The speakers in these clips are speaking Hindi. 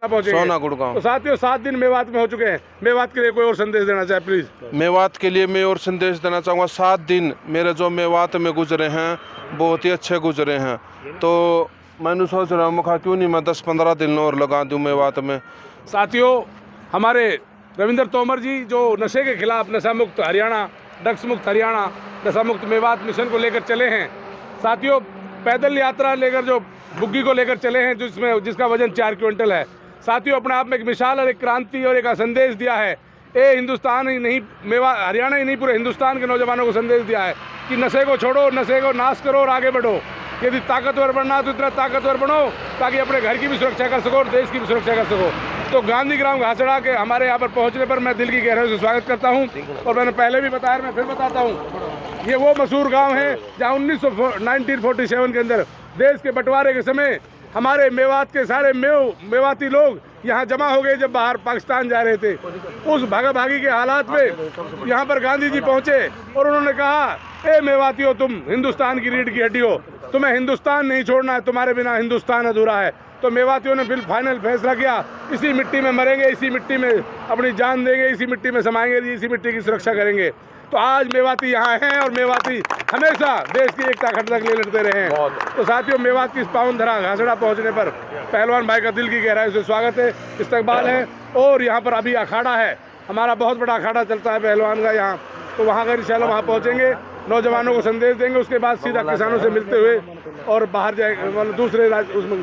सोना गुड़गांव। तो साथियों 7 दिन मेवात में हो चुके हैं, मेवात के लिए कोई और संदेश देना चाहे प्लीज। मेवात के लिए मैं और संदेश देना चाहूँगा, 7 दिन मेरे जो मेवात में गुजरे हैं बहुत ही अच्छे गुजरे हैं। तो मैंने सोच रहा हूँ क्यों नहीं मैं 10-15 दिन और लगा दूँ मेवात में। साथियों हमारे रविंद्र तोमर जी जो नशे के खिलाफ नशा मुक्त हरियाणा, ड्रग्स मुक्त हरियाणा, नशा मुक्त मेवात मिशन को लेकर चले हैं। साथियों पैदल यात्रा लेकर जो बुग्गी को लेकर चले हैं जिसका वजन 4 क्विंटल है। साथियों अपने आप में एक मिसाल और एक क्रांति और एक संदेश दिया है। ये हिंदुस्तान ही नहीं, हरियाणा ही नहीं, पूरे हिंदुस्तान के नौजवानों को संदेश दिया है कि नशे को छोड़ो, नशे को नाश करो और आगे बढ़ो। यदि ताकतवर बनना तो इतना ताकतवर बनो ताकि अपने घर की भी सुरक्षा कर सको और देश की भी सुरक्षा कर सको। तो गांधी ग्राम घासड़ा के हमारे यहाँ पर पहुँचने पर मैं दिल की गहराई से स्वागत करता हूँ। और मैंने पहले भी बताया, मैं फिर बताता हूँ, ये वो मशहूर गाँव है जहाँ 1947 के अंदर देश के बंटवारे के समय हमारे मेवात के सारे मेवाती लोग यहाँ जमा हो गए जब बाहर पाकिस्तान जा रहे थे। उस भागा भागी के हालात में यहाँ पर गांधी जी पहुँचे और उन्होंने कहा, ए मेवातियों तुम हिंदुस्तान की रीढ़ की हड्डी हो, तुम्हें हिंदुस्तान नहीं छोड़ना है, तुम्हारे बिना हिंदुस्तान अधूरा है। तो मेवातियों ने फिर फाइनल फैसला किया, इसी मिट्टी में मरेंगे, इसी मिट्टी में अपनी जान देंगे, इसी मिट्टी में समाएंगे, इसी मिट्टी की सुरक्षा करेंगे। तो आज मेवाती यहाँ हैं और मेवाती हमेशा देश की एकता अखंडता के लिए लड़ते रहे हैं। तो साथियों मेवात की इस पावन धरा घासड़ा पहुँचने पर पहलवान भाई का दिल की गहराई से स्वागत है, इस्तकबाल है। और यहाँ पर अभी अखाड़ा है, हमारा बहुत बड़ा अखाड़ा चलता है पहलवान का यहाँ, तो वहाँ का इंशाल्लाह वहाँ पहुँचेंगे, नौजवानों को संदेश देंगे, उसके बाद सीधा किसानों से मिलते हुए और बाहर जाएंगे, मतलब दूसरे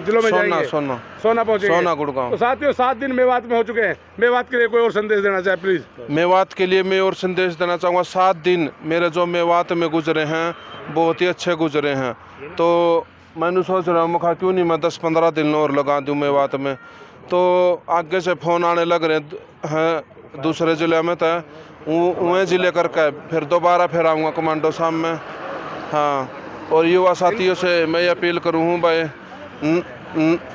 जिलों में जाएंगे, सोना पहुँचेंगे, सोना गुड़गांव। तो साथियों 7 दिन मेवात में हो चुके हैं, मेवात के लिए कोई और संदेश देना चाहे प्लीज। मेवात के लिए मैं और संदेश देना चाहूँगा, 7 दिन मेरे जो मेवात में गुजरे हैं बहुत ही अच्छे गुजरे हैं। तो मैंने सोच रहा हूँ क्यों नहीं मैं 10-15 दिन और लगा दूँ मेवात में। तो आगे से फ़ोन आने लग रहे हैं दूसरे ज़िले में, तो वह ज़िले करके फिर दोबारा फिर आऊँगा कमांडो साहब में। हाँ, और युवा साथियों से मैं अपील करूँ हूँ भाई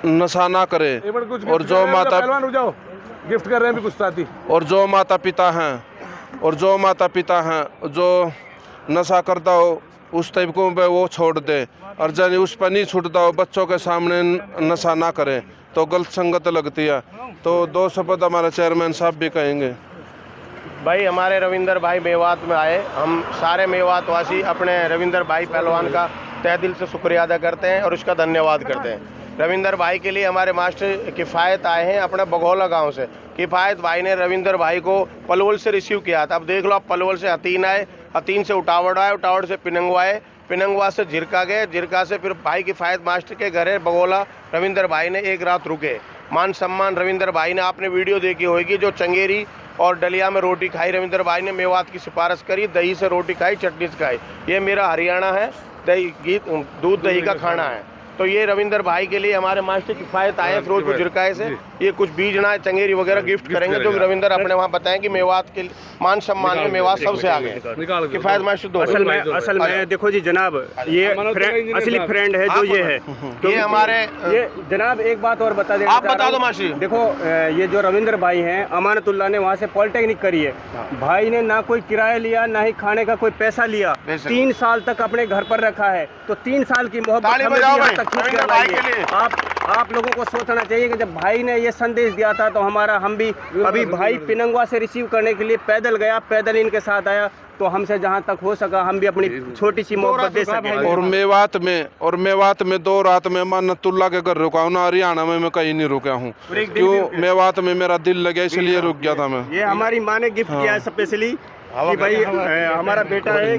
नशा ना करे, और जो माता गिफ्ट कर रहे हैं भी कुछ साथी, और जो माता पिता हैं जो नशा करता हो उस तरीकों पे वो छोड़ दे, और जब उस पर नहीं छूटता हो बच्चों के सामने नशा ना करें तो गलत संगत लगती है। तो 2 शब्द हमारे चेयरमैन साहब भी कहेंगे। भाई हमारे रविंदर भाई मेवात में आए, हम सारे मेवात वासी अपने रविंदर भाई पहलवान का तहे दिल से शुक्रिया अदा करते हैं और उसका धन्यवाद करते हैं। रविंदर भाई के लिए हमारे मास्टर किफ़ायत आए हैं अपने बघौला गांव से। किफ़ायत भाई ने रविंदर भाई को पलवल से रिसीव किया था। अब देख लो, आप पलवल से हतीन आए, हतीन से उटावड़ आए, उटावड़ से पिनंगवा आए, पिनंगवा से झिरका गए, झिरका से फिर भाई किफ़ायत मास्टर के घर है बघौला। रविंदर भाई ने एक रात रुके, मान सम्मान रविंदर भाई ने, आपने वीडियो देखी होगी, जो चंगेरी और डलिया में रोटी खाई रविंदर भाई ने, मेवात की सिफारिश करी, दही से रोटी खाई, चटनी से खाई। ये मेरा हरियाणा है, दही दूध दही का खाना है। तो ये रविंदर भाई के लिए हमारे मास्टर किफ़ायत आए फिरोजपुर झिरकाए से, ये कुछ बीजना चंगेरी वगैरह गिफ्ट करेंगे, जो रविंदर अपने वहाँ बताएं कि मेवात के मान सम्मान में मेवात सबसे आगे। किफ़ायत मास्टर दो असल में देखो जी जनाब, ये असली फ्रेंड है जो ये है, ये हमारे ये जनाब एक बात और बता दें, आप बता दो मास्टर। देखो ये जो रविंदर भाई हैं, अमानतुल्लाह ने वहाँ से पॉलिटेक्निक करी है, भाई ने ना कोई किराया लिया ना ही खाने का कोई पैसा लिया, 3 साल तक अपने घर पर रखा है। तो 3 साल की मोहब्बत आप लोगों को सोचना चाहिए कि जब भाई ने ये संदेश दिया था तो हम भी अभी भाई पिनंगवा से रिसीव करने के लिए पैदल गया, पैदल इनके साथ आया, तो हमसे जहाँ तक हो सका हम भी अपनी छोटी सी मोहब्बत दे सके। और मेवात में 2 रात में अमानतुल्लाह के घर रुका हूँ ना, हरियाणा में मैं कहीं नहीं रुका हूँ, क्यों मेवात में मेरा दिल लगा इसलिए रुक गया था मैं। ये हमारी माँ ने गिफ्ट किया है स्पेशली कि भाई हमारा बेटा है।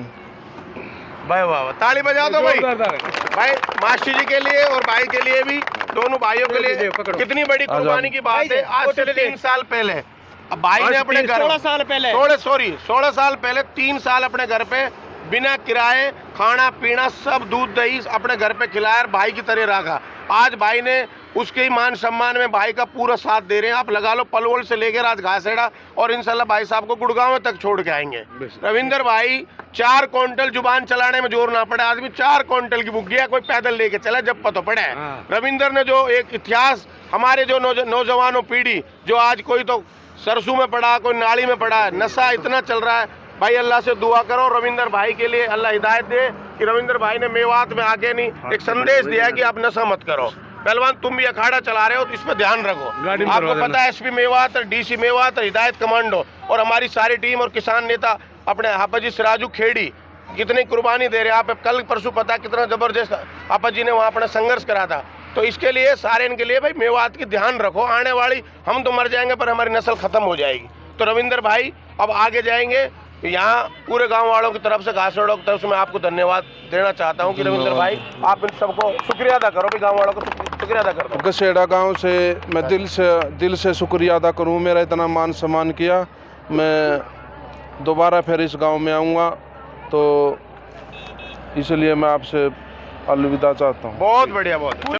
भाई वाह, ताली बजा दो भाई, भाई मास्टर जी के लिए और भाई के लिए भी, दोनों भाइयों के लिए कितनी बड़ी कुर्बानी की बात है। आज से 3 साल पहले अब भाई ने अपने घर 16 साल पहले 3 साल अपने घर पे बिना किराए खाना पीना सब दूध दही अपने घर पे खिलाया, भाई की तरह रखा। आज भाई ने उसके ही मान सम्मान में भाई का पूरा साथ दे रहे हैं। आप लगा लो पलवल से लेकर आज घासेड़ा, और इंशाल्लाह भाई साहब को गुड़गांव तक छोड़ के आएंगे। रविंदर भाई 4 क्विंटल जुबान चलाने में जोर ना पड़े, आदमी 4 क्विंटल की बुग्गिया कोई पैदल लेके चला जब पता पड़े। रविंदर ने जो एक इतिहास हमारे जो नौजवानों पीढ़ी, जो आज कोई तो सरसों में पड़ा, कोई नाली में पड़ा, नशा इतना चल रहा है। भाई अल्लाह से दुआ करो रविंदर भाई के लिए, अल्लाह हिदायत दे कि रविंदर भाई ने मेवात में आके नहीं एक संदेश दिया है कि आप नशा मत करो। पहलवान तुम भी अखाड़ा चला रहे हो तो इस पर ध्यान रखो। गाड़ी में आपको करवा पता है एसपी मेवात, डीसी मेवात, हिदायत कमांडो और हमारी सारी टीम और किसान नेता अपने हापाजी सिराजू खेड़ी कितनी कुर्बानी दे रहे हैं। आप कल परसों पता कितना जबरदस्त आपा जी ने वहाँ अपना संघर्ष करा था। तो इसके लिए सारे इनके लिए भाई मेवात की ध्यान रखो। आने वाली हम तो मर जाएंगे पर हमारी नस्ल खत्म हो जाएगी। तो रविंदर भाई अब आगे जाएंगे। यहाँ पूरे गांव वालों की तरफ से, घासरोड़ों की तरफ से मैं आपको धन्यवाद देना चाहता हूँ कि रविंदर भाई आप इन सबको शुक्रिया अदा करो, भी गाँव वालों को शुक्रिया अदा कर दो। गसेड़ा गांव से मैं दिल से शुक्रिया अदा करूँ, मेरा इतना मान सम्मान किया। मैं दोबारा फिर इस गांव में आऊँगा, तो इसलिए मैं आपसे अलविदा चाहता हूँ। बहुत बढ़िया, बहुत